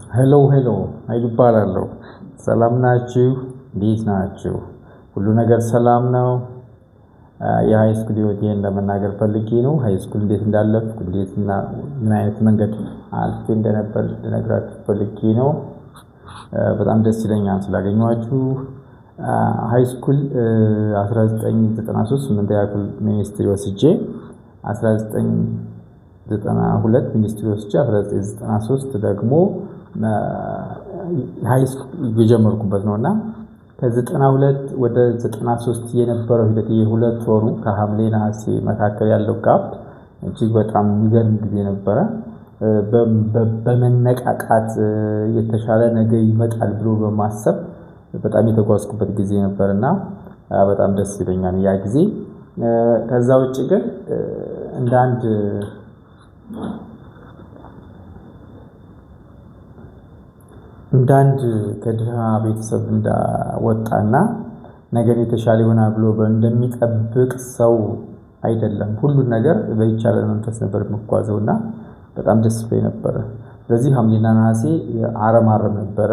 ሄሎ ሄሎ ሀይሉ እባላለሁ። ሰላም ናችሁ? እንዴት ናችሁ? ሁሉ ነገር ሰላም ነው? የሃይስኩል ህይወቴን ለመናገር ፈልጌ ነው። ሃይስኩል እንዴት እንዳለፍኩ እንዴት እና ምን አይነት መንገድ አልፌ እንደነበር ልነግራችሁ ፈልጌ ነው። በጣም ደስ ይለኛል ስላገኘኋችሁ። ሃይስኩል 1993 ስምንተኛ ክፍል ሚኒስትሪ ወስጄ 1992 ሚኒስትሪ ወስጄ 1993 ደግሞ ሃይስኩል የጀመርኩበት ነው እና ከ92 ወደ 93 የነበረው ሂደት የሁለት ወሩ ከሐምሌ ነሐሴ መካከል ያለው ጋፕ እጅግ በጣም የሚገርም ጊዜ ነበረ። በመነቃቃት የተሻለ ነገር ይመጣል ብሎ በማሰብ በጣም የተጓዝኩበት ጊዜ ነበርና በጣም ደስ ይለኛል ያ ጊዜ። ከዛ ውጪ ግን እንደ አንድ ከድሃ ቤተሰብ እንደወጣና ነገር የተሻለ ይሆናል ብሎ እንደሚጠብቅ ሰው አይደለም። ሁሉን ነገር በይቻለ መንፈስ ነበር የምጓዘውና በጣም ደስ ብሎኝ ነበረ። ስለዚህ ሐምሌና ነሐሴ አረም ነበረ።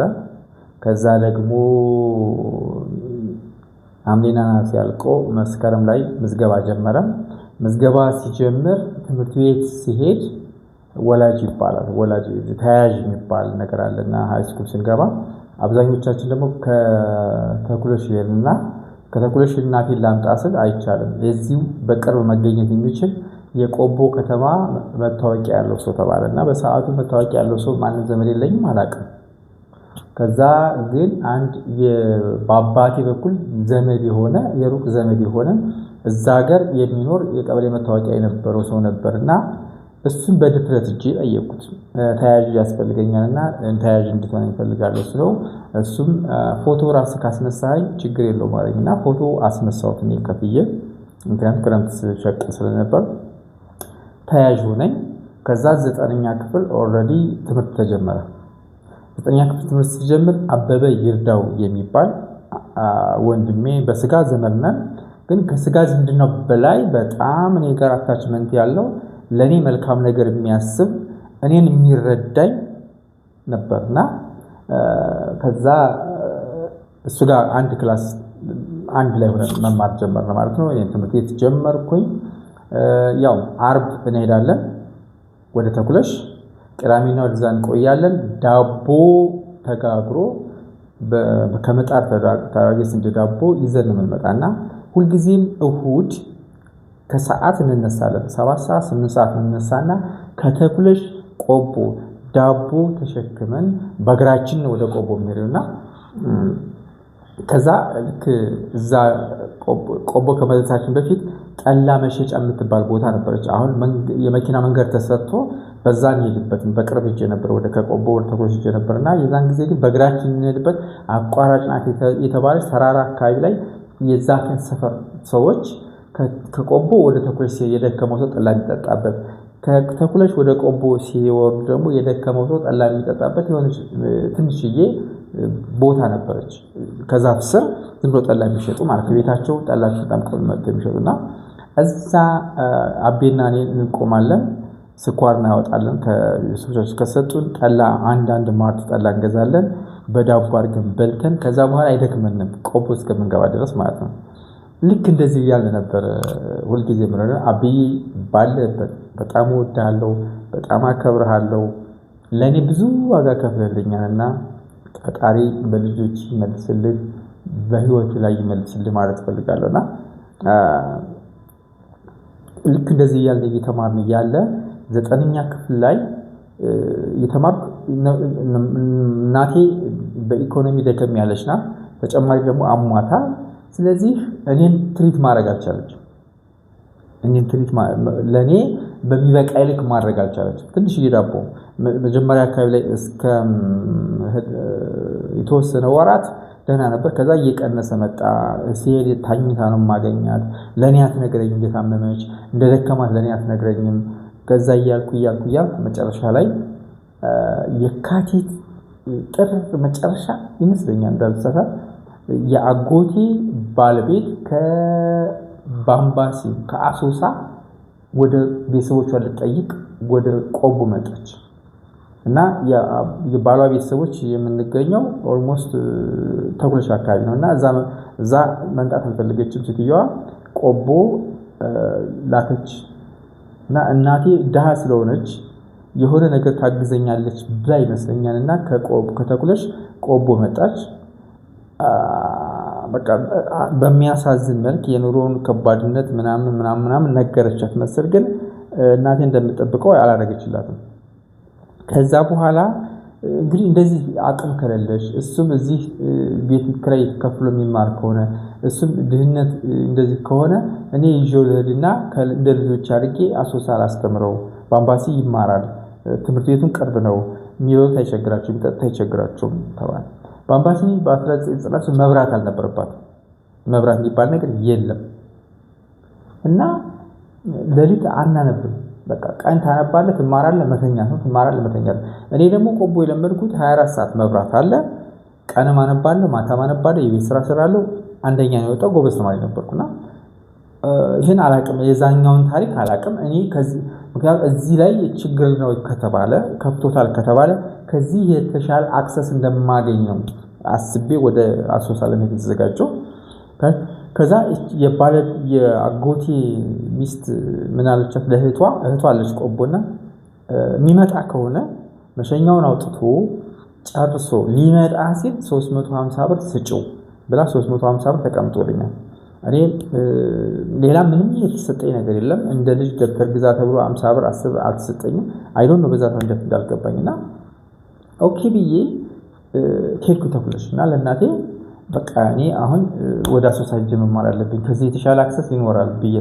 ከዛ ደግሞ ሐምሌና ነሐሴ አልቆ መስከረም ላይ ምዝገባ ጀመረ። ምዝገባ ሲጀምር ትምህርት ቤት ሲሄድ ወላጅ ይባላል። ወላጅ ተያያዥ የሚባል ነገር አለና ሃይስኩል ስንገባ አብዛኞቻችን ደግሞ ከተኩለሽ እና ከተኩለሽ እናቴን ላምጣ ስል አይቻልም። ለዚሁ በቅርብ መገኘት የሚችል የቆቦ ከተማ መታወቂያ ያለው ሰው ተባለና በሰዓቱ መታወቂያ ያለው ሰው ማንም ዘመድ የለኝም አላውቅም። ከዛ ግን አንድ በአባቴ በኩል ዘመድ የሆነ የሩቅ ዘመድ የሆነ እዛ ሀገር የሚኖር የቀበሌ መታወቂያ የነበረው ሰው ነበርና እሱን በድፍረት እጄ ጠየቅኩት። ተያያዥ ያስፈልገኛልና ተያያዥ እንድትሆን እፈልጋለሁ ስለው እሱም ፎቶ ራስህ ካስነሳኸኝ ችግር የለውም አለኝና ፎቶ አስነሳሁት እኔ ከፍዬ። ምክንያቱም ክረምት ሸቅል ስለነበር ተያያዥ ሆነኝ። ከዛ 9ኛ ክፍል ኦልሬዲ ትምህርት ተጀመረ። 9ኛ ክፍል ትምህርት ሲጀምር አበበ ይርዳው የሚባል ወንድሜ በስጋ ዘመድ ነን፣ ግን ከስጋ ዝምድናው በላይ በጣም እኔ ጋር አታችመንት ያለው ለኔ መልካም ነገር የሚያስብ እኔን የሚረዳኝ ነበርና ከዛ እሱ ጋር አንድ ክላስ አንድ ላይ ሆነን መማር ጀመርን ማለት ነው። ይሄን ትምህርት ቤት ጀመርኩኝ። ያው አርብ እንሄዳለን ወደ ተኩለሽ፣ ቅዳሜና ወደዛ እንቆያለን። ዳቦ ተጋግሮ ከመጣር ተጋግሮ እንደ ዳቦ ይዘን የምንመጣና ሁልጊዜም እሁድ ከሰዓት እንነሳለን። 7 ሰዓት 8 ሰዓት እንነሳና ከተኩለሽ ቆቦ ዳቦ ተሸክመን በእግራችን ወደ ቆቦ የምንሄደውና ከዛ ልክ እዛ ቆቦ ከመድረሳችን በፊት ጠላ መሸጫ የምትባል ቦታ ነበረች። አሁን የመኪና መንገድ ተሰርቶ በዛ እንሄድበትም በቅርብ ሄጄ ነበር። ወደ ከቆቦ ወደ ተኩለሽ ሄጄ ነበርና የዛን ጊዜ ግን በእግራችን እንሄድበት አቋራጭ ናት የተባለች ተራራ አካባቢ ላይ የዛፍን ሰፈር ሰዎች ከቆቦ ወደ ተኩለሽ የደከመው ሰው ጠላ የሚጠጣበት፣ ከተኩለሽ ወደ ቆቦ ሲወርዱ ደግሞ የደከመው ሰው ጠላ የሚጠጣበት የሆነች ትንሽዬ ቦታ ነበረች። ከዛፍ ስር ዝም ብሎ ጠላ የሚሸጡ ማለት ቤታቸው ጠላቸው ጠምቀው መጥተው የሚሸጡና እዛ አቤና እኔ እንቆማለን። ስኳር እናወጣለን ከሱቆች ከሰጡን ጠላ አንድ ማርት ጠላ እንገዛለን። በዳቦ አድርገን በልተን ከዛ በኋላ አይደክመንም ቆቦ እስከምንገባ ድረስ ማለት ነው። ልክ እንደዚህ እያለ ነበር ሁልጊዜ ምረረ አብይ ባለበት በጣም እወድሃለሁ፣ በጣም አከብርሃለሁ፣ ለኔ ብዙ ዋጋ ከፍለልኛልና ፈጣሪ በልጆች ይመልስልህ፣ በህይወቱ ላይ ይመልስልህ ማለት ፈልጋለሁና ልክ እንደዚህ እያለ እየተማርን እያለ 9ኛ ክፍል ላይ የተማርኩ እናቴ በኢኮኖሚ ደከም ያለች ናት። ተጨማሪ ደግሞ አሟታ። ስለዚህ እኔን ትሪት ማድረግ አልቻለችም። ለኔ በሚበቃ ልክ ማድረግ አልቻለችም። ትንሽዬ ዳቦ መጀመሪያ አካባቢ ላይ እስከ የተወሰነ ወራት ደህና ነበር። ከዛ እየቀነሰ መጣ። ሲሄድ ታኝታ ነው የማገኛት። ለኔ አትነግረኝም እንደታመመች እንደደከማት ለኔ አትነግረኝም። ከዛ እያልኩ መጨረሻ ላይ የካቲት ጥር መጨረሻ ይመስለኛል እንዳልተሳሳት የአጎቴ ባለቤት ከባምባሲ ከአሶሳ ወደ ቤተሰቦቿ ልትጠይቅ ወደ ቆቦ መጣች። እና የባሏ ቤተሰቦች የምንገኘው ኦልሞስት ተኩለሽ አካባቢ ነው እና እዛ መምጣት አልፈለገችም ሴትዮዋ ቆቦ ላከች እና እናቴ ድሃ ስለሆነች የሆነ ነገር ታግዘኛለች ብላ ይመስለኛል እና ከተኩለሽ ቆቦ መጣች። በቃ በሚያሳዝን መልክ የኑሮውን ከባድነት ምናምን ነገረቻት መሰል። ግን እናቴ እንደምጠብቀው አላደረገችላትም። ከዛ በኋላ እንግዲህ እንደዚህ አቅም ከሌለሽ እሱም እዚህ ቤት ኪራይ ከፍሎ የሚማር ከሆነ እሱም ድህነት እንደዚህ ከሆነ እኔ ይዤው ልሂድና እንደ ልጆች አድርጌ አሶሳ አላስተምረው፣ በአምባሲ ይማራል፣ ትምህርት ቤቱን ቅርብ ነው፣ የሚበሉት አይቸግራቸውም፣ የሚጠጡት አይቸግራቸውም ተባለ። በአምባሲ በ1990 መብራት አልነበረባትም። መብራት የሚባል ነገር የለም እና ሌሊት አናነብም። በቃ ቀን ታነባለህ፣ ትማራለህ፣ መተኛት ነው፣ ትማራለህ፣ መተኛት። እኔ ደግሞ ቆቦ የለመድኩት 24 ሰዓት መብራት አለ። ቀንም አነባለሁ፣ ማታም አነባለሁ፣ የቤት ስራ እሰራለሁ። አንደኛ ነው የወጣው፣ ጎበዝ ተማሪ ነበርኩና ይህን አላቅም፣ የዛኛውን ታሪክ አላቅም። እኔ ምክንያቱም እዚህ ላይ ችግር ነው ከተባለ ከፍቶታል ከተባለ ከዚህ የተሻለ አክሰስ እንደማገኘው አስቤ ወደ አሶሳ ለመሄድ ተዘጋጀው። ከዛ የአጎቴ ሚስት ምን አለቻት ለእህቷ አለች ቆቦና የሚመጣ ከሆነ መሸኛውን አውጥቶ ጨርሶ ሊመጣ ሲል 350 ብር ስጭው ብላ 350 ብር ተቀምጦልኛል። እኔ ሌላ ምንም የተሰጠኝ ነገር የለም። እንደ ልጅ ደብተር ግዛ ተብሎ 50 ብር 10 ብር አልተሰጠኝም። አይ ዶንት ኖ በዛ እንዳልገባኝና ኦኬ ብዬ ኬክ ተኩለሽና ለእናቴ በቃ እኔ አሁን ወደ አሶሳ ሄጄ መማር አለብኝ፣ ከዚህ የተሻለ አክሰስ ይኖራል ብዬ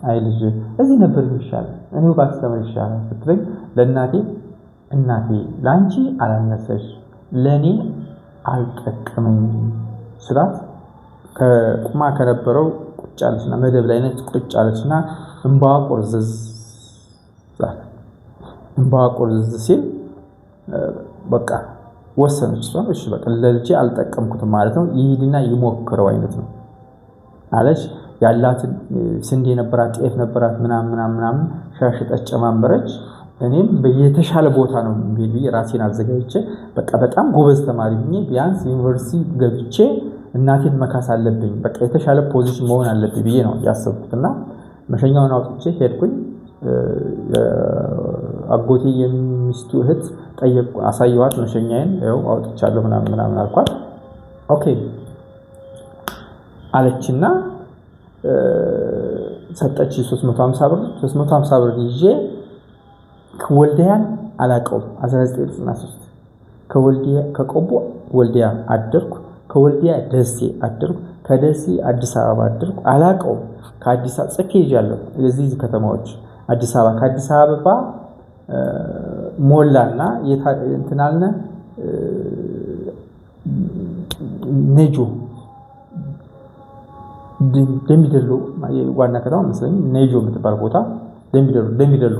አይ ልጅ እዚህ ነበር የሚሻለው እኔው ባስተምር ይሻላል ስትለኝ ለእናቴ ለአንቺ አላነሰሽ ለእኔ አልጠቀመኝም ስላት ከቁማ ከነበረው ቁጭ አለችና መደብ ላይ ነች ቁጭ አለችና እንባዋ ቆርዘዝ ሲል በቃ ወሰነች። እሺ በቃ ለልጄ አልጠቀምኩትም ማለት ነው፣ ይሄድና ይሞክረው አይነት ነው አለች። ያላትን ስንዴ ነበራት፣ ጤፍ ነበራት፣ ምናምን ሻሽጠች ጨማምረች። እኔም በየተሻለ ቦታ ነው የሚሄድ ብዬ ራሴን አዘጋጅቼ በቃ በጣም ጎበዝ ተማሪ ሆኜ ቢያንስ ዩኒቨርሲቲ ገብቼ እናቴን መካስ አለብኝ፣ በቃ የተሻለ ፖዚሽን መሆን አለብኝ ብዬ ነው ያሰብኩትና መሸኛውን አውጥቼ ሄድኩኝ። አጎቴ የሚስቱ እህት አሳየኋት መሸኛዬን፣ ያው አውጥቻለሁ ምናምን አልኳት። ኦኬ አለችና ሰጠች 350 ብር ይዤ ወልዲያን አላቀውም 1993 ከቆቦ ወልዲያ አደርኩ፣ ከወልዲያ ደሴ አደርኩ፣ ከደሴ አዲስ አበባ አደርኩ። አላቀውም ከአዲስ አበባ ጽፌ ይዣለሁ እዚህ ከተማዎች አዲስ አበባ ከአዲስ አበባ ሞላና እንትናልነ ነጆ ደምቢዶሎ ዋና ከተማ መስለኝ ነጆ የምትባል ቦታ ደምቢዶሎ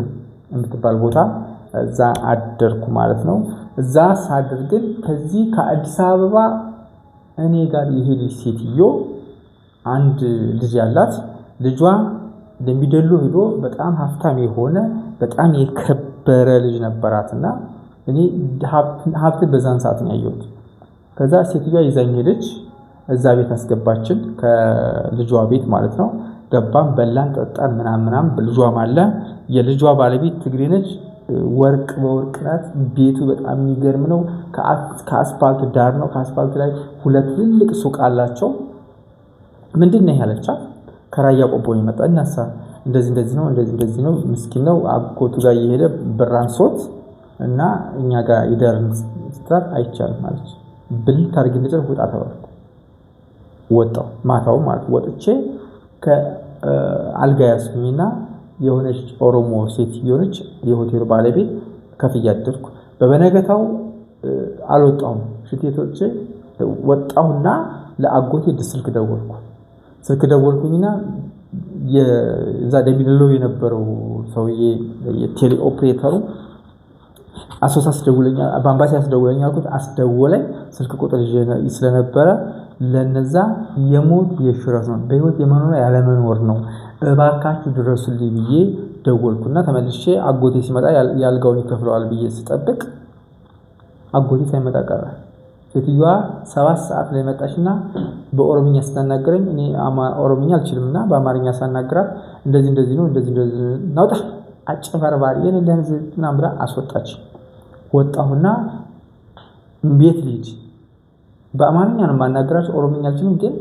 የምትባል ቦታ እዛ አደርኩ ማለት ነው። እዛ ሳድር ግን ከዚህ ከአዲስ አበባ እኔ ጋር የሄደች ሴትዮ አንድ ልጅ ያላት ልጇ ደምቢዶሎ ሄዶ በጣም ሀብታም የሆነ በጣም የከበረ ልጅ ነበራትና እኔ ሀብትን በዛን ሰዓት ነው ያየሁት። ከዛ ሴትዮዋ ይዛኝ ሄደች፣ እዛ ቤት አስገባችን ከልጇ ቤት ማለት ነው። ገባን፣ በላን፣ ጠጣን ምናምን። ልጇም አለ። የልጇ ባለቤት ትግሬ ነች፣ ወርቅ በወርቅ ናት። ቤቱ በጣም የሚገርም ነው። ከአስፋልት ዳር ነው። ከአስፋልት ላይ ሁለት ትልቅ ሱቅ አላቸው። ምንድነው ያለቻት? ከራያ ቆቦ የመጣ እናሳ እንደዚህ ነው፣ ምስኪን ነው፣ አጎቱ ጋር እየሄደ ብር አንሶት እና እኛ ጋር ይደርን ስትላት አይቻልም ማለች። ብል ታርግ እንደጨር ወጣ ተባልኩ። ወጣው ማታው ማለት ወጥቼ ከአልጋ ያስኩኝና የሆነች ኦሮሞ ሴት የሆነች የሆቴሉ ባለቤት ከፍያ አደርኩ። በበነገታው አልወጣሁም። ሽቴቶቼ ወጣሁና ለአጎቴ ስልክ ደወልኩኝና የዛ ደምቢዶሎ የነበረው ሰውዬ የቴሌ ኦፕሬተሩ አሶሳ አስደውለኛል፣ በአምባሲ አስደውለኛ አልኩት። አስደወለኝ። ስልክ ቁጥር ስለነበረ ለነዛ የሞት የሽረት ነው፣ በህይወት የመኖር ያለመኖር ነው፣ እባካችሁ ድረሱልኝ ብዬ ደወልኩና ተመልሼ አጎቴ ሲመጣ ያልጋውን ይከፍለዋል ብዬ ስጠብቅ አጎቴ ሳይመጣ ቀረ። ሴትዮዋ 7 ሰዓት ላይ መጣችና በኦሮምኛ ስታናገረኝ እኔ ኦሮምኛ አልችልምና በአማርኛ ሳናግራት እንደዚህ ነው ናውጣ አጭበርባሪ እንደዚህ ምናምን አስወጣች። ወጣሁና ቤት ልጅ በአማርኛ ነው ማናገራቸው ኦሮምኛ አልችልም። ግን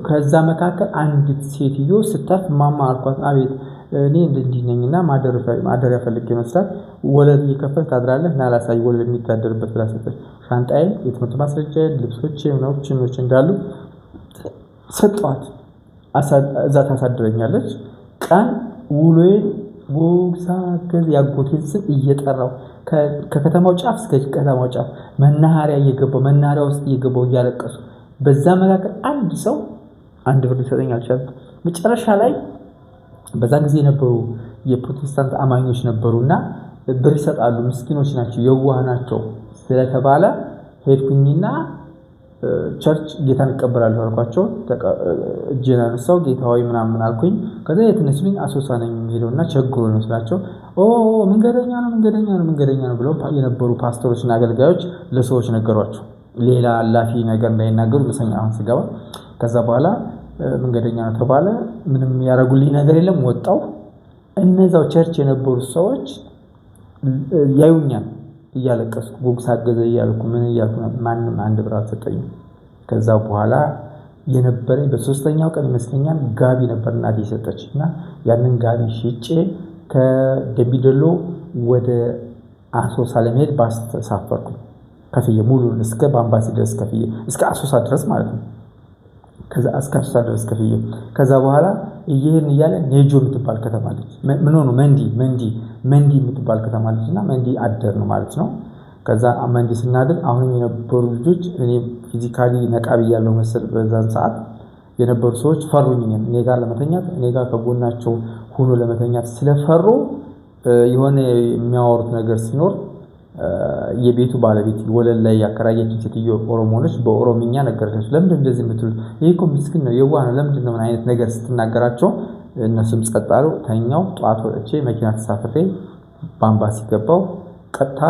ከዛ መካከል አንዲት ሴትዮ ስታፍ ማማ አልኳት። አቤት እኔ እንደዚህ ነኝና ማደሪያ ፈልጌ መስራት ወለል እየከፈል ታድራለህ እና ላሳይ ወለል የሚታደርበት ብላ ሰጠች። ሻንጣዬ የትምህርት ማስረጃ ልብሶቼ ምኖች እንዳሉ ሰጧት። እዛ ታሳድረኛለች። ቀን ውሎዬ ጉግሳ ገዝ ያጎቴን ስም እየጠራው ከከተማው ጫፍ እስከ ከተማው ጫፍ መናኸሪያ ውስጥ እየገባው እያለቀሱ በዛ መካከል አንድ ሰው አንድ ብር ሊሰጠኝ አልቻለም። መጨረሻ ላይ በዛ ጊዜ የነበሩ የፕሮቴስታንት አማኞች ነበሩና ብር ይሰጣሉ፣ ምስኪኖች ናቸው፣ የዋህ ናቸው ስለተባለ ሄድኩኝና ቸርች ጌታን እቀበላለሁ አልኳቸው። እጄን አነሳው ጌታ ሆይ ምናምን አልኩኝ። ከዛ የትነስልኝ አሶሳ ነኝ የሚሄደውና ቸግሮ ነው ስላቸው መንገደኛ ነው ብለው የነበሩ ፓስተሮችና አገልጋዮች ለሰዎች ነገሯቸው። ሌላ አላፊ ነገር እንዳይናገሩ ለሰኛ አሁን ስገባ ከዛ በኋላ መንገደኛ ነው ተባለ። ምንም ያረጉልኝ ነገር የለም። ወጣው። እነዛው ቸርች የነበሩ ሰዎች ያዩኛል እያለቀሱ ጉግስ አገዘ እያልኩ ምን እያልኩ ማንም አንድ ብር አልሰጠኝም። ከዛ በኋላ የነበረኝ በሶስተኛው ቀን ይመስለኛል ጋቢ ነበር እናቴ የሰጠችና ያንን ጋቢ ሽጬ ከደምቢዶሎ ወደ አሶሳ ለመሄድ ባስ ተሳፈርኩ። ከፍዬ ሙሉን እስከ ባምባሲ ድረስ ከፍዬ እስከ አሶሳ ድረስ ማለት ነው። ከዛ እስከ አሶሳ ድረስ ከፍዬ ከዛ በኋላ እየሄድን እያለ ኔጆ የምትባል ከተማ አለች። ምን ሆኖ መንዲ የምትባል ከተማ አለችና መንዲ አደር ነው ማለት ነው። ከዛ መንዲ ስናድር አሁን የነበሩ ልጆች እኔ ፊዚካሊ ነቃ ብያለሁ መሰል በዛን ሰዓት የነበሩ ሰዎች ፈሩኝ። እኔ ጋር ለመተኛት እኔ ጋር ከጎናቸው ሆኖ ለመተኛት ስለፈሩ የሆነ የሚያወሩት ነገር ሲኖር የቤቱ ባለቤት ወለል ላይ ያከራየችኝ ሴትዮ ኦሮሞ ነች። በኦሮምኛ ነገረች። ለምን እንደዚህ የምትሉት ይሄ እኮ ምስኪን ነው የዋህ ነው ለምንድን ነው ምን አይነት ነገር ስትናገራቸው እነሱም ጸጥ አሉ። ተኛው። ጧት ወጥቼ መኪና ተሳፍሬ ባምባሲ ገባው። ቀጥታ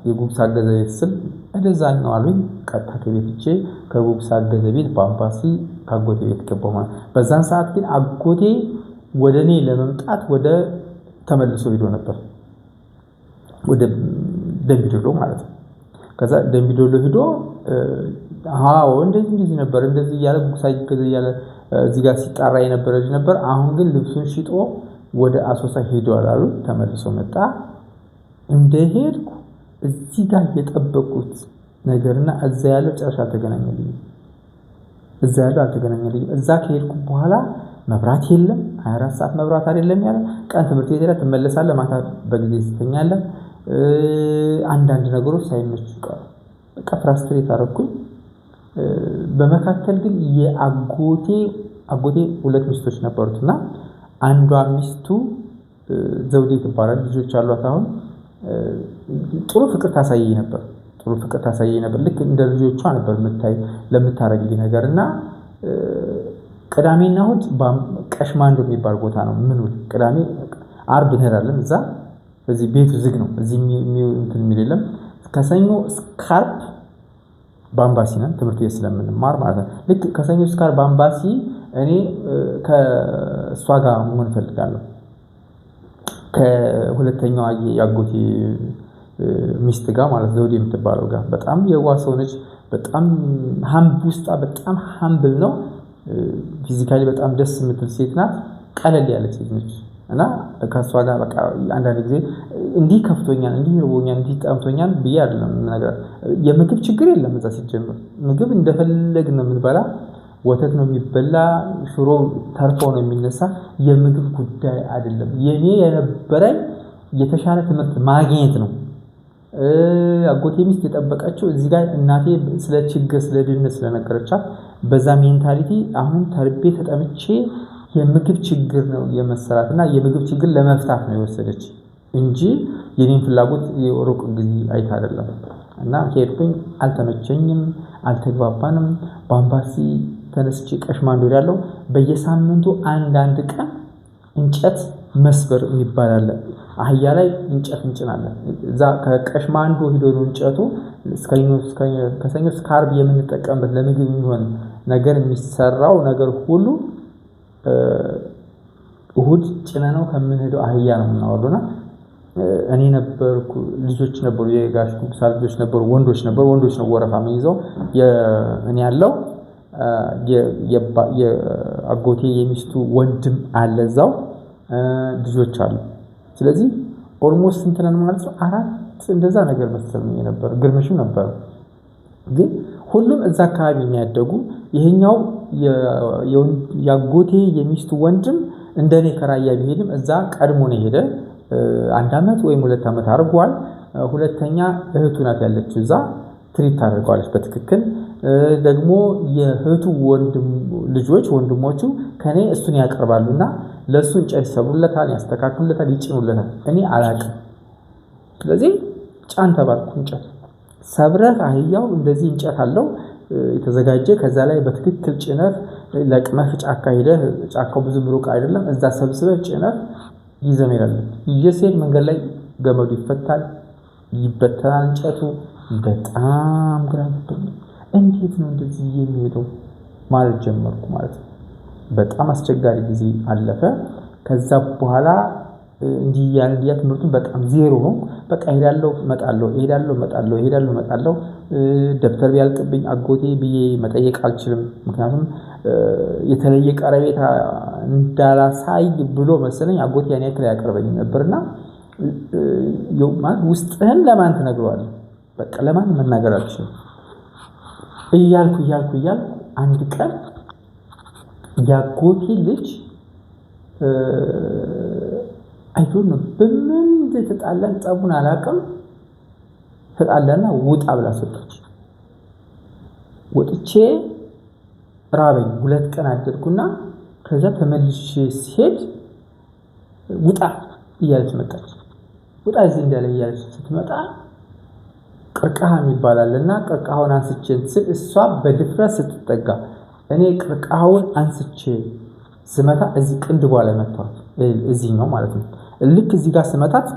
የጉግስ አገዘ ቤት ስል እንደዛኛው አሉኝ። ቀጥታ ከቤትቼ ከጉግስ አገዘ ቤት ባምባሲ ካጎቴ ቤት ገባው ማለት። በዛን ሰዓት ግን አጎቴ ወደኔ ለመምጣት ወደ ተመልሶ ሄዶ ነበር ወደ ደምቢዶሎ ማለት ነው። ከዛ ደምቢዶሎ ሄዶ እንደዚህ ነበር እንደዚህ ያለ ጉግስ አገዘ ያለ እዚህ ጋር ሲጣራ የነበረ ልጅ ነበር። አሁን ግን ልብሱን ሽጦ ወደ አሶሳ ሄዷል አሉ። ተመልሶ መጣ። እንደሄድኩ እዚህ ጋር የጠበቁት ነገርና እዛ ያለው ጨርሻ አልተገናኘልኝ። እዛ ከሄድኩ በኋላ መብራት የለም። 24 ሰዓት መብራት አይደለም ያለ። ቀን ትምህርት ቤት ሄደህ ትመለሳለህ፣ ማታ በጊዜ ትተኛለህ። አንዳንድ ነገሮች ሳይመቹ ቀሩ። በቃ ፍራስትሬት አደረኩኝ። በመካከል ግን የአጎቴ ሁለት ሚስቶች ነበሩትና አንዷ ሚስቱ ዘውዴ ትባላል። ልጆች አሏት። አሁን ጥሩ ፍቅር ታሳየኝ ነበር። ልክ እንደ ልጆቿ ነበር ለምታረግልኝ ነገርና ቅዳሜና እሑድ ቀሽማንዶ የሚባል ቦታ ነው ምንውል። ቅዳሜ አርብ እንሄዳለን። እዛ በዚህ ቤቱ ዝግ ነው። እዚህ እንትን የሚል የለም። ከሰኞ እስከ ዓርብ ባምባሲ ነን ትምህርት ቤት ስለምንማር ማለት ነው። ልክ ከሰኞ እስከ ዓርብ ባምባሲ እኔ ከእሷ ጋር መሆን እፈልጋለሁ። ከሁለተኛዋ ያጎቴ ሚስት ጋር ማለት ዘውዴ የምትባለው ጋር በጣም የዋህ ሰው ነች። በጣም ውስጧ በጣም ሃምብል ነው። ፊዚካሊ በጣም ደስ የምትል ሴት ናት። ቀለል ያለች ሴት ነች እና ከሷ ጋር በቃ አንዳንድ ጊዜ እንዲህ ከፍቶኛል፣ እንዲህ ርቦኛል፣ እንዲህ ጠምቶኛል ብዬ አይደለም ነገር። የምግብ ችግር የለም እዛ ሲጀምር ምግብ እንደፈለግን ነው የምንበላ። ወተት ነው የሚበላ፣ ሽሮ ተርፎ ነው የሚነሳ። የምግብ ጉዳይ አይደለም። የኔ የነበረኝ የተሻለ ትምህርት ማግኘት ነው። አጎቴ ሚስት የጠበቀችው እዚህ ጋር እናቴ ስለ ችግር ስለ ድህነት ስለነገረቻት በዛ ሜንታሊቲ አሁን ተርቤ ተጠምቼ የምግብ ችግር ነው የመሰራትና የምግብ ችግር ለመፍታት ነው የወሰደች እንጂ የኔን ፍላጎት የሩቅ ጊዜ አይታ አይደለም። እና ከሄድኩኝ አልተመቸኝም፣ አልተግባባንም። ባምባሲ ተነስቼ ቀሽማንዶ ያለው በየሳምንቱ አንድ ቀን እንጨት መስበር የሚባል አለ። አህያ ላይ እንጨት እንጭናለን። እዛ ከቀሽማንዶ ሂዶ ነው እንጨቱ ከሰኞ እስከ ዓርብ የምንጠቀምበት ለምግብ የሚሆን ነገር የሚሰራው ነገር ሁሉ እሁድ ጭነነው ከምንሄደው አህያ ነው የምናወርደውና እኔ ነበርኩ፣ ልጆች ነበሩ፣ የጋሽ ጉብሳ ልጆች ነበሩ፣ ወንዶች ነው ወረፋ የሚይዘው እኔ ያለው የአጎቴ የሚስቱ ወንድም አለ እዛው ልጆች አሉ። ስለዚህ ኦልሞስት ስንት ነን ማለት ነው? 4 እንደዛ ነገር መሰለኝ ነበር። ግርምሽም ነበር። ግን ሁሉም እዛ አካባቢ የሚያደጉ ይሄኛው የአጎቴ የሚስቱ ወንድም እንደኔ ከራያ ቢሄድም እዛ ቀድሞ ነው ሄደ። 1 አመት ወይም 2 አመት አድርጓል። ሁለተኛ እህቱ ናት ያለችው እዛ ትሪት ታደርገዋለች በትክክል። ደግሞ የእህቱ ወንድሞቹ ከኔ እሱን ያቀርባሉና ለሱ እንጨት ይሰብሩለታል፣ ያስተካክሉለታል፣ ይጭኑለታል። እኔ አላውቅም። ስለዚህ ጫን ተባልኩ። እንጨት ሰብረህ አህያው እንደዚህ እንጨት አለው የተዘጋጀ፣ ከዛ ላይ በትክክል ጭነህ ለቅመህ ጫካ ሄደህ፣ ጫካው ብዙ ሩቅ አይደለም፣ እዛ ሰብስበህ ጭነህ ይዘህ ሄዳለህ። ይዘህ መንገድ ላይ ገመዱ ይፈታል፣ ይበተናል እንጨቱ። በጣም ግራ ገብቶኝ እንዴት ነው እንደዚህ የሚሄደው ማለት ጀመርኩ ማለት ነው። በጣም አስቸጋሪ ጊዜ አለፈ። ከዛ በኋላ እንዲህ ያ ትምህርቱን በጣም ዜሮ ነው። በቃ ሄዳለሁ እመጣለሁ። ደብተር ቢያልቅብኝ አጎቴ ብዬ መጠየቅ አልችልም። ምክንያቱም የተለየ ቀረቤታ እንዳላሳይ ብሎ መሰለኝ አጎቴ ያን ያክል ያቀርበኝ ነበርና ውስጥህን ለማን ትነግረዋለህ? በቃ ለማን መናገር አልችልም እያልኩ አንድ ቀን ያጎቴ ልጅ አይቶን ነው በምን ተጣላን፣ ጸቡን አላውቅም። ተጣላና ውጣ ብላ ሰጠች። ወጥቼ ራበኝ። 2 ቀን አደርኩና ከዛ ተመልሼ ሲሄድ ውጣ እያለች መጣች። ውጣ እዚህ እንዳለ እያለች ስትመጣ ቅርቃሃ ይባላልና ቅርቃሃውን አንስቼ ስል እሷ በድፍረት ስትጠጋ እኔ ቅርቃሃውን አንስቼ ስመታ እዚህ ቅንድቧ ላይ መታወት እዚህ ነው ማለት ነው። ልክ እዚህ ጋር ስመታት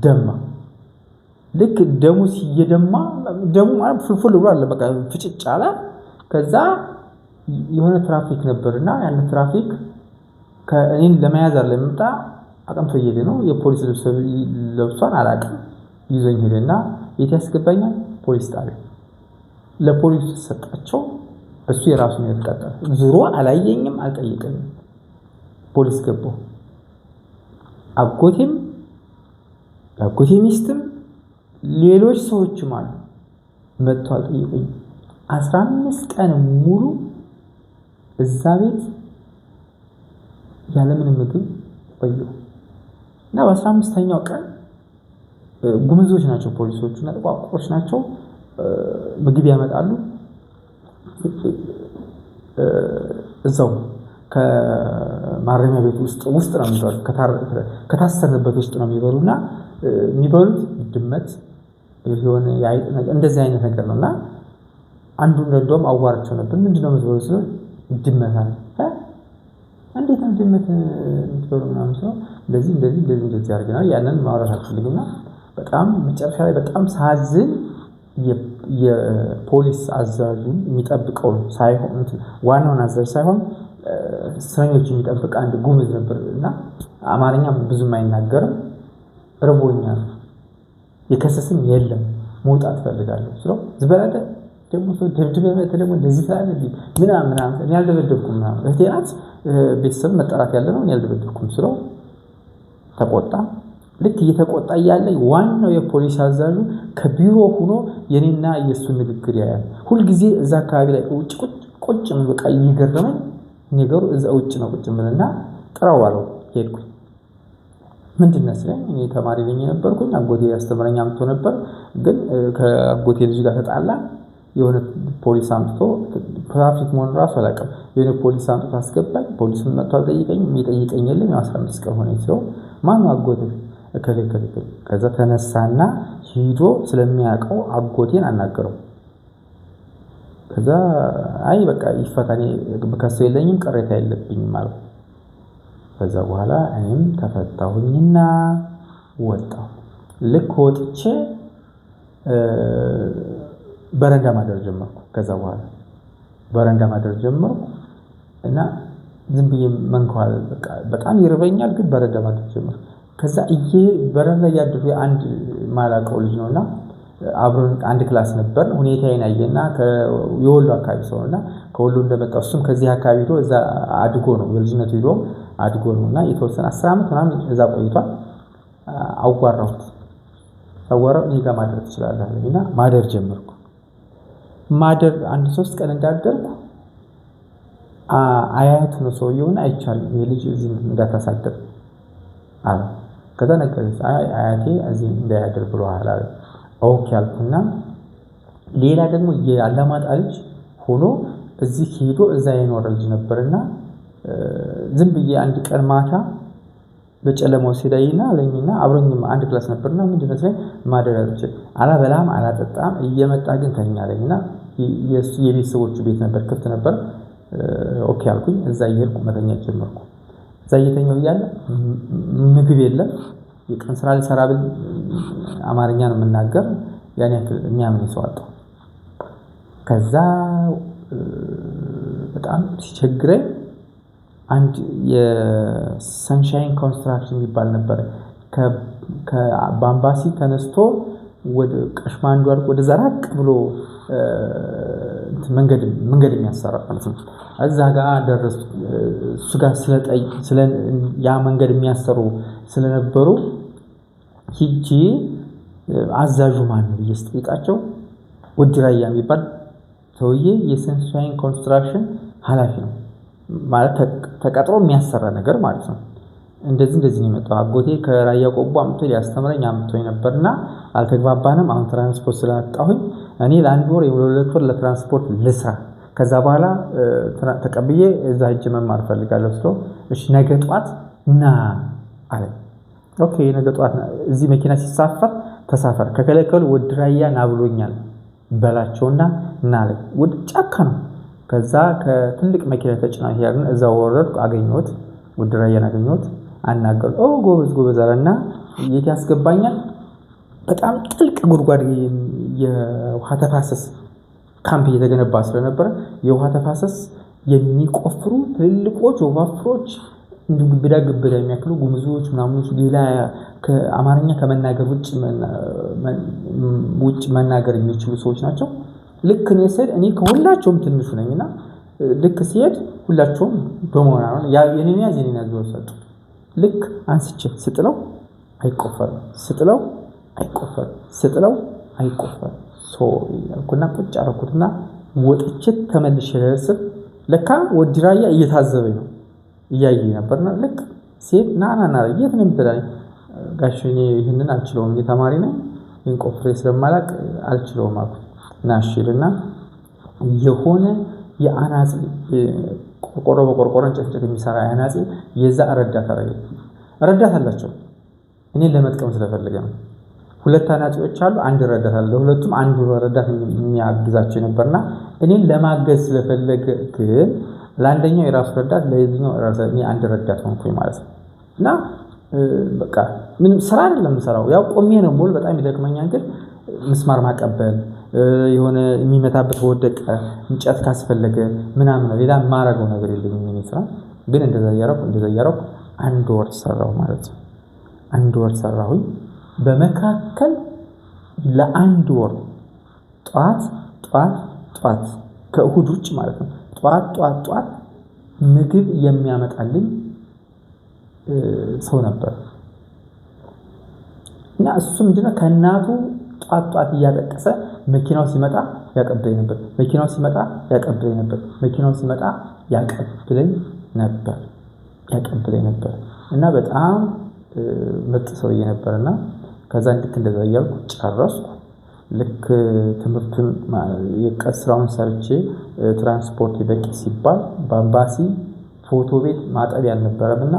ደማ። ልክ ደሙ ሲየደማ ደሙ ማለት ፍልፍል ብሎ አለ በቃ ፍጭጭ አለ። ከዛ የሆነ ትራፊክ ነበርና ያን ትራፊክ ከእኔን ለመያዝ አለ መጣ አቀምቶ እየሄደ ነው። የፖሊስ ልብስ ለብሷን አላውቅም። ይዞኝ ሄደና የት ያስገባኛል? ፖሊስ ጣቢያ። ለፖሊስ ተሰጣቸው። እሱ የራሱን ያስቀጣል። ዙሮ አላየኝም፣ አልጠየቀኝም። ፖሊስ ገባሁ። አጎቴም አጎቴ ሚስትም ሌሎች ሰዎችም አሉ መጥተው አልጠየቁኝም። 15 ቀን ሙሉ እዛ ቤት ያለምንም ምግብ ቆየሁ እና በ15ኛው ቀን ጉምዞች ናቸው ፖሊሶቹ እና ቋቁሮች ናቸው። ምግብ ያመጣሉ። እዛው ከማረሚያ ቤት ውስጥ ነው የሚበሉት። ከታሰርንበት ውስጥ ነው የሚበሉና የሚበሉት ድመት የሆነ ያይጥ ነገር እንደዚህ አይነት ነገር ነውና አንዱን እንደውም አዋራቸው ነበር። ምንድነው የምትበሉት? ድመት አለ። እንዴት ነው ድመት የምትበሉ ምናምን ሰው እንደዚህ አድርገናል። ያንን ማውራት አልፈልግምና በጣም መጨረሻ ላይ በጣም ሳዝን የፖሊስ አዛዡን የሚጠብቀው ሳይሆን ዋናውን አዛዥ ሳይሆን እስረኞች የሚጠብቅ አንድ ጉምዝ ነበርና አማርኛ ብዙም አይናገርም። ርቦኛል፣ የከሰስም የለም፣ መውጣት ፈልጋለሁ ስለው ዝበላደ ደግሞ ሰው ደብድበህ ደግሞ እንደዚህ ትላለህ ምናምን እኔ አልደበደብኩም ምናምን እህቴ ናት ቤተሰብ መጠራት ያለ ነው እኔ አልደበደብኩም ስለው ተቆጣ። ልክ እየተቆጣ እያለ ዋናው የፖሊስ አዛዡ ከቢሮ ሆኖ የኔና የሱ ንግግር ያያል። ሁል ጊዜ እዛ አካባቢ ላይ ቁጭ ምን በቃ እየገረመኝ ነገሩ እዛ ውጭ ነው ቁጭ ምንና ጥራው አለው። ሄድኩኝ። ምንድነው ስለኝ እኔ ተማሪ ነኝ ነበርኩኝ። አጎቴ ያስተምረኝ አምጥቶ ነበር። ግን ከአጎቴ ልጅ ጋር ተጣላ። የሆነ ፖሊስ አምጥቶ ትራፊክ መሆን ራሱ አላውቅም። የሆነ ፖሊስ አምጥቶ አስገባኝ። ፖሊስም መጥቶ ጠይቀኝ የለም 15 ቀን ሆነኝ ሲለው ማነው አጎቴ ከለከለ። ከዛ ተነሳና ሂዶ ስለሚያውቀው አጎቴን አናገረው። ከዛ አይ በቃ ይፈታኔ በከሰው የለኝም ቅሬታ የለብኝም ማለት ከዛ በኋላ እኔም ተፈታሁኝና ወጣሁ። ልክ ወጥቼ በረንዳ ማደር ጀመርኩ። ከዛ በኋላ በረንዳ ማደር ጀመርኩ እና ዝም ብዬ መንከዋል በጣም ይርበኛል፣ ግን በረንዳ ማደር ጀመርኩ። ከዛ በረንዳ ያደሩ አንድ ማላቀው ልጅ ነውና አብሮን አንድ ክላስ ነበር። ሁኔታዬን አየና የወሎ አካባቢ ሰውና ከወሎ እንደመጣው እሱም ከዚህ አካባቢ ሄዶ እዛ አድጎ ነው በልጅነቱ ሄዶ አድጎ ነውና የተወሰነ 10 ዓመት ምናምን እዛ ቆይቷል። አዋራሁት እኔ ጋር ማደር ትችላለህ አለኝና ማደር ጀመርኩ። ማደር አንድ 3 ቀን እንዳደርኩ አያቱ ነው ሰውየውን አይቻልም የልጅ እዚህ እንዳታሳድር አለ። ከዛ ነገረኝ አያቴ እዚህ እንዳያድር ብለዋል አለ። ኦኬ አልኩና ሌላ ደግሞ የአላማጣ ልጅ ሆኖ እዚህ ሄዶ እዛ የኖረ ልጅ ነበርና ዝም ብዬ አንድ ቀን ማታ በጨለማው ሲዳይና አለኝና አብሮኝም አንድ ክላስ ነበርና ምንድነው ስለኝ ማደር አልችል አላበላም አላጠጣም እየመጣ ግን ተኛ አለኝና የቤተሰቦቹ ቤት ነበር ክፍት ነበር። ኦኬ አልኩኝ። እዛ እየሄድኩ መተኛት ጀመርኩ። እዛ እየተኛው እያለ ምግብ የለም። የቀን ስራ ልሰራ ብል አማርኛ ነው የምናገር ያን ያክል የሚያምን ሰው አጣሁ። ከዛ በጣም ሲቸግረኝ አንድ የሰንሻይን ኮንስትራክሽን የሚባል ነበር ከባምባሲ ተነስቶ ወደ ቀሽማንዱ አልቆ ወደ ዘራቅ ብሎ መንገድ የሚያሰራ ማለት ነው። እዛ ጋር ደረስኩ። እሱ ጋር ያ መንገድ የሚያሰሩ ስለነበሩ ሂጂ አዛዡ ማን ነው ብዬ ስጠይቃቸው ውድ ራያ የሚባል ሰውዬ የሰንሻይን ኮንስትራክሽን ኃላፊ ነው ማለት ተቀጥሮ የሚያሰራ ነገር ማለት ነው። እንደዚህ ነው የመጣው። አጎቴ ከራያ ቆቦ አምጥቶ ሊያስተምረኝ አምጥቶኝ ነበርና አልተግባባንም። አሁን ትራንስፖርት ስላጣሁኝ እኔ ለአንድ ወር የሁለት ወር ለትራንስፖርት ልስራ፣ ከዛ በኋላ ተቀብዬ እዛ ሂጅ መማር ፈልጋለሁ ስለው እሺ ነገ ጧት ና አለ። ኦኬ ነገ ጧት እዚህ መኪና ሲሳፈር ተሳፈር፣ ከከለከሉ ወደ ራያ ና ብሎኛል በላቸውና ና አለ። ወደ ጫካ ነው። ከዛ ከትልቅ መኪና ተጭና ያርን እዛ ወረድኩ። አገኘሁት፣ ወደ ራያን አገኘሁት። አናገርኩ። ጎበዝ አለና የት ያስገባኛል? በጣም ጥልቅ ጉድጓድ የውሃ ተፋሰስ ካምፕ እየተገነባ ስለነበረ የውሃ ተፋሰስ የሚቆፍሩ ትልልቆች ወፋፍሮች እንዲሁ ግብዳ የሚያክሉ ጉምዞች ምናምኖች ሌላ ከአማርኛ ከመናገር ውጭ መናገር የሚችሉ ሰዎች ናቸው። ልክ እኔ ስሄድ እኔ ከሁላቸውም ትንሹ ነኝና ልክ ሲሄድ ሁላቸውም በመሆና ነው የኔን ያዝ ወሰጡ። ልክ አንስቼ ስጥለው አይቆፈርም፣ ስጥለው ያልኩና ቁጭ አደረኩትና ወጥቼ ተመልሼ ደረስኩ። ለካ ወዲ ራያ እየታዘበኝ ነው እያየኝ ነበርና ልክ ሲሄድ ና የት ነው የምትለኝ? ጋሽ እኔ ይሄንን አልችለውም፣ እኔ ተማሪ ነኝ፣ ይሄን ቆፍሬ ስለማላቅ አልችለውም አልኩት። ና እሺ ይልና የሆነ የአናጺ ቆርቆሮ በቆርቆሮ እንጨት የሚሰራ አናጺ የዛ ረዳት አላቸው። እኔን ለመጥቀም ስለፈለገ ነው። 2 አናጺዎች አሉ፣ አንድ ረዳት አለ። ለሁለቱም አንዱ ረዳት የሚያግዛቸው ነበርና እኔን ለማገዝ ስለፈለገ ግን ለአንደኛው የራሱ ረዳት ለዚህኛው እኔ አንድ ረዳት ሆንኩኝ ማለት ነው። እና በቃ ምንም ስራ አይደለም የምሰራው፣ ያው ቆሜ ነው ሙሉ በጣም ይደክመኛል። ግን ምስማር ማቀበል የሆነ የሚመታበት ወደቀ እንጨት ካስፈለገ ምናምን ሌላ ማረገው ነገር የለኝም። እኔ ስራ ግን እንደዛ እያረኩ 1 ወር ሰራው ማለት ነው። 1 ወር ሰራሁኝ። በመካከል ለ1 ወር ጧት ከእሁድ ውጭ ማለት ነው ጧት ምግብ የሚያመጣልኝ ሰው ነበር እና እሱ ምንድነው ከእናቱ ጧት እያለቀሰ መኪናው ሲመጣ ያቀብለኝ ነበር እና በጣም ምርጥ ሰውዬ ነበርና ከዛ እንደዛ እያልኩ ጨረስኩ። ልክ ትምህርቱን የቀስራውን ሰርቼ ትራንስፖርት በቂ ሲባል በአምባሲ ፎቶ ቤት ማጠብ ያልነበረምና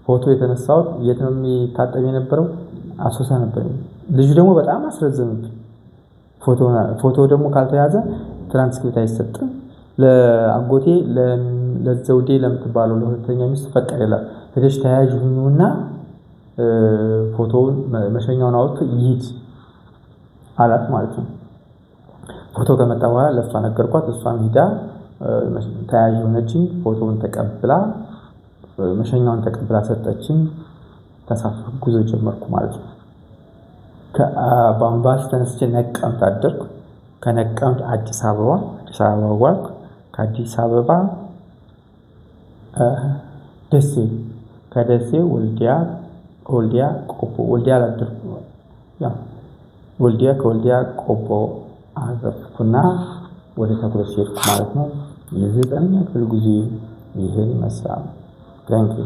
ፎቶ የተነሳሁት የት ነው የሚታጠብ የነበረው? አሶሳ ነበር። ልጁ ደግሞ በጣም አስረዘምብኝ። ፎቶ ደግሞ ካልተያዘ ትራንስክሪፕት አይሰጥም። ለአጎቴ ለዘውዴ ለምትባለው ለሁለተኛ ሚስት ፈቀደላት። ሄደሽ ተያዥ ሁኚውና ፎቶውን መሸኛውን አውጥቶ ይሂድ አላት ማለት ነው። ፎቶ ከመጣ በኋላ ለእሷ ነገርኳት። እሷም ሂዳ ተያዥ ሆነችኝ። ፎቶውን ተቀብላ መሸኛውን ተቀብላ ሰጠችኝ። ተሳፈርኩ፣ ጉዞ ጀመርኩ ማለት ነው። ከአምባሲ ተነስቼ ነቀምት አደርኩ። ከነቀምት አዲስ አበባ ዋልኩ። ከአዲስ አበባ ደሴ፣ ከደሴ ወልዲያ ቆቦ፣ ወልዲያ አላደርኩ፣ ከወልዲያ ቆቦ አረፍኩና ወደ ተኩለሽ ሄድኩ ማለት ነው። የ9ኛ ክፍል ጉዞ ይሄን ይመስላል። ታንኪዩ